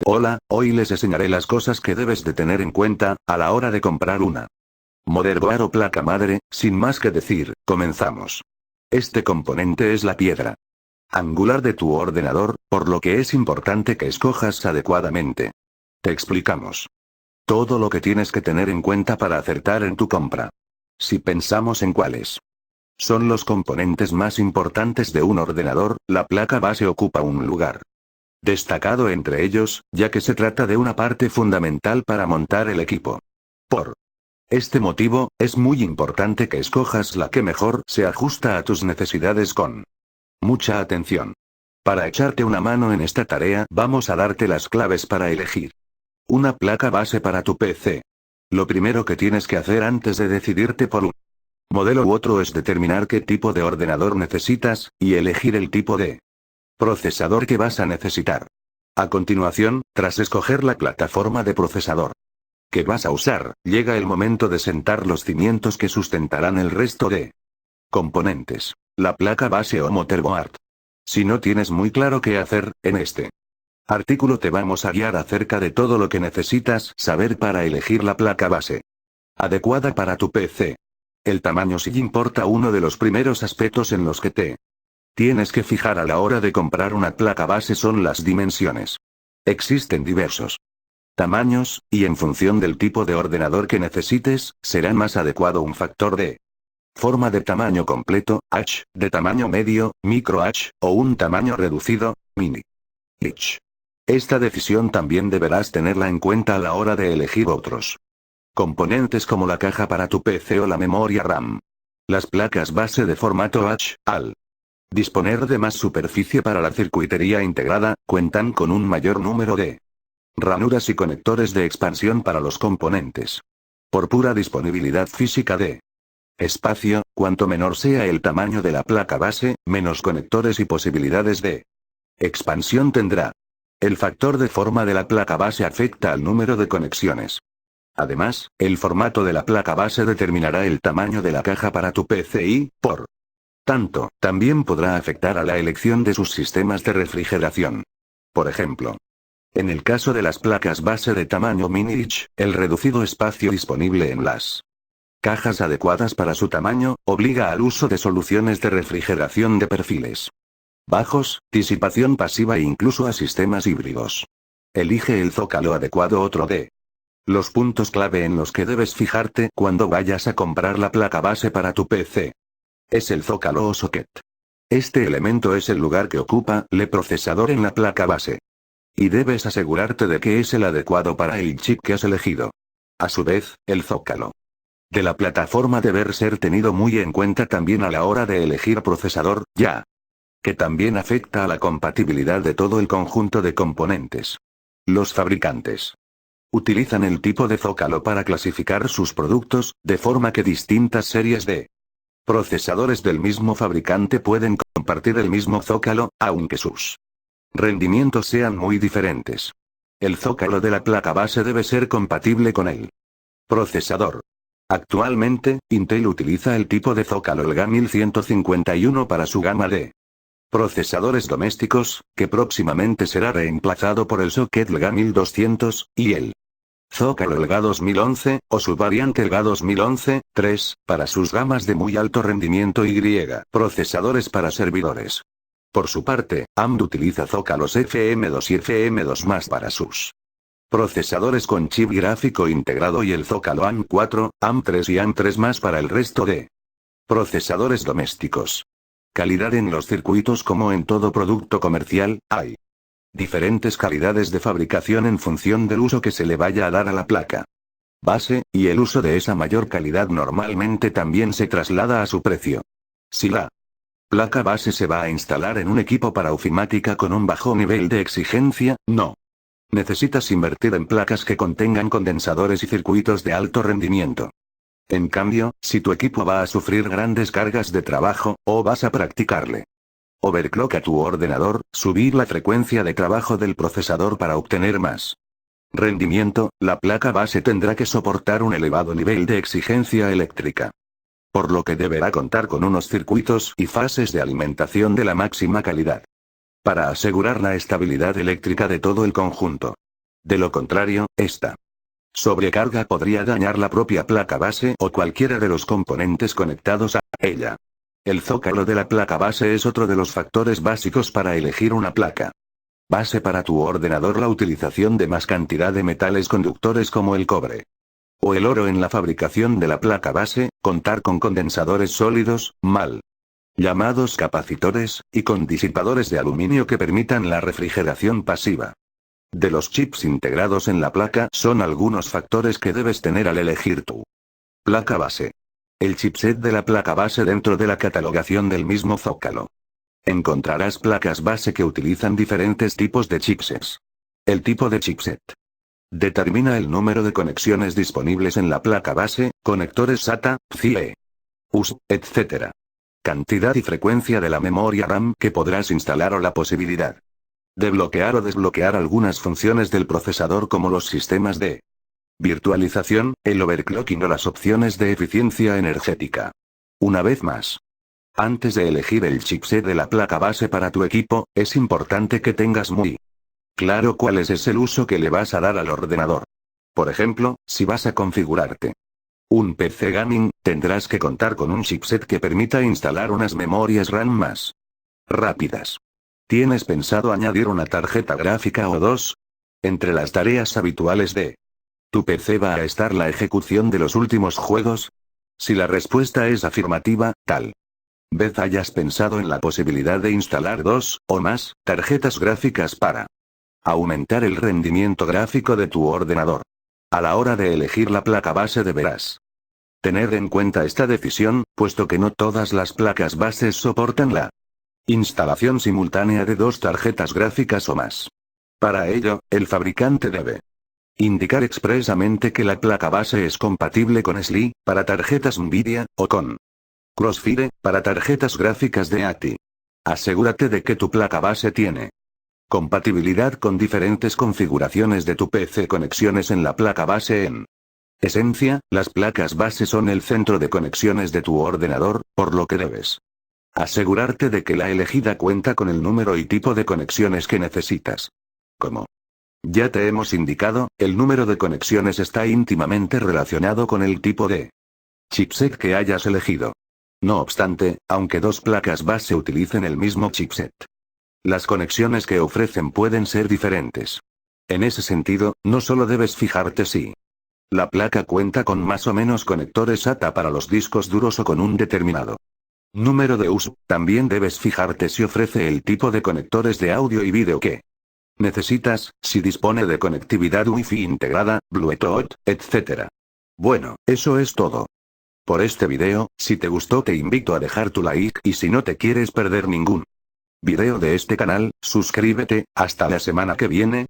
Hola, hoy les enseñaré las cosas que debes de tener en cuenta, a la hora de comprar una motherboard o placa madre. Sin más que decir, comenzamos. Este componente es la piedra angular de tu ordenador, por lo que es importante que escojas adecuadamente. Te explicamos todo lo que tienes que tener en cuenta para acertar en tu compra. Si pensamos en cuáles son los componentes más importantes de un ordenador, la placa base ocupa un lugar destacado entre ellos, ya que se trata de una parte fundamental para montar el equipo. Por este motivo, es muy importante que escojas la que mejor se ajusta a tus necesidades con mucha atención. Para echarte una mano en esta tarea, vamos a darte las claves para elegir una placa base para tu PC. Lo primero que tienes que hacer antes de decidirte por un modelo u otro es determinar qué tipo de ordenador necesitas, y elegir el tipo de procesador que vas a necesitar. A continuación, tras escoger la plataforma de procesador que vas a usar, llega el momento de sentar los cimientos que sustentarán el resto de componentes, la placa base o motherboard. Si no tienes muy claro qué hacer, en este artículo te vamos a guiar acerca de todo lo que necesitas saber para elegir la placa base adecuada para tu PC. El tamaño sí importa. Uno de los primeros aspectos en los que te tienes que fijar a la hora de comprar una placa base son las dimensiones. Existen diversos tamaños, y en función del tipo de ordenador que necesites, será más adecuado un factor de forma de tamaño completo, H, de tamaño medio, micro H, o un tamaño reducido, mini H. Esta decisión también deberás tenerla en cuenta a la hora de elegir otros componentes como la caja para tu PC o la memoria RAM. Las placas base de formato H, al disponer de más superficie para la circuitería integrada, cuentan con un mayor número de ranuras y conectores de expansión para los componentes. Por pura disponibilidad física de espacio, cuanto menor sea el tamaño de la placa base, menos conectores y posibilidades de expansión tendrá. El factor de forma de la placa base afecta al número de conexiones. Además, el formato de la placa base determinará el tamaño de la caja para tu PC y, por tanto, también podrá afectar a la elección de sus sistemas de refrigeración. Por ejemplo, en el caso de las placas base de tamaño mini H, el reducido espacio disponible en las cajas adecuadas para su tamaño, obliga al uso de soluciones de refrigeración de perfiles bajos, disipación pasiva e incluso a sistemas híbridos. Elige el zócalo adecuado. Otro de los puntos clave en los que debes fijarte cuando vayas a comprar la placa base para tu PC es el zócalo o socket. Este elemento es el lugar que ocupa el procesador en la placa base. Y debes asegurarte de que es el adecuado para el chip que has elegido. A su vez, el zócalo de la plataforma debe ser tenido muy en cuenta también a la hora de elegir procesador, ya que también afecta a la compatibilidad de todo el conjunto de componentes. Los fabricantes utilizan el tipo de zócalo para clasificar sus productos, de forma que distintas series de procesadores del mismo fabricante pueden compartir el mismo zócalo, aunque sus rendimientos sean muy diferentes. El zócalo de la placa base debe ser compatible con el procesador. Actualmente, Intel utiliza el tipo de zócalo Elga 1151 para su gama de procesadores domésticos, que próximamente será reemplazado por el socket Elga 1200, y el zócalo Elga 2011, o su variante Elga 2011-3, para sus gamas de muy alto rendimiento y procesadores para servidores. Por su parte, AMD utiliza zócalos FM2 y FM2+ para sus procesadores con chip gráfico integrado y el zócalo AM4, AM3 y AM3+ para el resto de procesadores domésticos. Calidad. En los circuitos. Como en todo producto comercial, hay diferentes calidades de fabricación en función del uso que se le vaya a dar a la placa base, y el uso de esa mayor calidad normalmente también se traslada a su precio. Si la placa base se va a instalar en un equipo para ofimática con un bajo nivel de exigencia, no necesitas invertir en placas que contengan condensadores y circuitos de alto rendimiento. En cambio, si tu equipo va a sufrir grandes cargas de trabajo, o vas a practicarle overclock a tu ordenador, subir la frecuencia de trabajo del procesador para obtener más rendimiento, la placa base tendrá que soportar un elevado nivel de exigencia eléctrica. Por lo que deberá contar con unos circuitos y fases de alimentación de la máxima calidad para asegurar la estabilidad eléctrica de todo el conjunto. De lo contrario, esta sobrecarga podría dañar la propia placa base o cualquiera de los componentes conectados a ella. El zócalo de la placa base es otro de los factores básicos para elegir una placa base para tu ordenador. La utilización de más cantidad de metales conductores como el cobre o el oro en la fabricación de la placa base, contar con condensadores sólidos, mal llamados capacitores, y con disipadores de aluminio que permitan la refrigeración pasiva de los chips integrados en la placa son algunos factores que debes tener al elegir tu placa base. El chipset de la placa base dentro de la catalogación del mismo zócalo. Encontrarás placas base que utilizan diferentes tipos de chipsets. El tipo de chipset determina el número de conexiones disponibles en la placa base, conectores SATA, PCIe, USB, etc. Cantidad y frecuencia de la memoria RAM que podrás instalar o la posibilidad de bloquear o desbloquear algunas funciones del procesador como los sistemas de virtualización, el overclocking o las opciones de eficiencia energética. Una vez más, antes de elegir el chipset de la placa base para tu equipo, es importante que tengas muy claro cuál es el uso que le vas a dar al ordenador. Por ejemplo, si vas a configurarte un PC gaming, tendrás que contar con un chipset que permita instalar unas memorias RAM más rápidas. ¿Tienes pensado añadir una tarjeta gráfica o dos? Entre las tareas habituales de ¿tu PC va a estar la ejecución de los últimos juegos? Si la respuesta es afirmativa, tal vez hayas pensado en la posibilidad de instalar dos, o más, tarjetas gráficas para aumentar el rendimiento gráfico de tu ordenador. A la hora de elegir la placa base deberás tener en cuenta esta decisión, puesto que no todas las placas bases soportan la instalación simultánea de dos tarjetas gráficas o más. Para ello, el fabricante debe indicar expresamente que la placa base es compatible con SLI, para tarjetas Nvidia, o con Crossfire, para tarjetas gráficas de ATI. Asegúrate de que tu placa base tiene compatibilidad con diferentes configuraciones de tu PC. Conexiones en la placa base. En esencia, las placas base son el centro de conexiones de tu ordenador, por lo que debes asegurarte de que la elegida cuenta con el número y tipo de conexiones que necesitas. Como ya te hemos indicado, el número de conexiones está íntimamente relacionado con el tipo de chipset que hayas elegido. No obstante, aunque dos placas base utilicen el mismo chipset, las conexiones que ofrecen pueden ser diferentes. En ese sentido, no solo debes fijarte si la placa cuenta con más o menos conectores SATA para los discos duros o con un determinado número de USB, también debes fijarte si ofrece el tipo de conectores de audio y vídeo que necesitas, si dispone de conectividad Wi-Fi integrada, Bluetooth, etc. Bueno, eso es todo por este video. Si te gustó te invito a dejar tu like y si no te quieres perder ningún video de este canal, suscríbete. Hasta la semana que viene.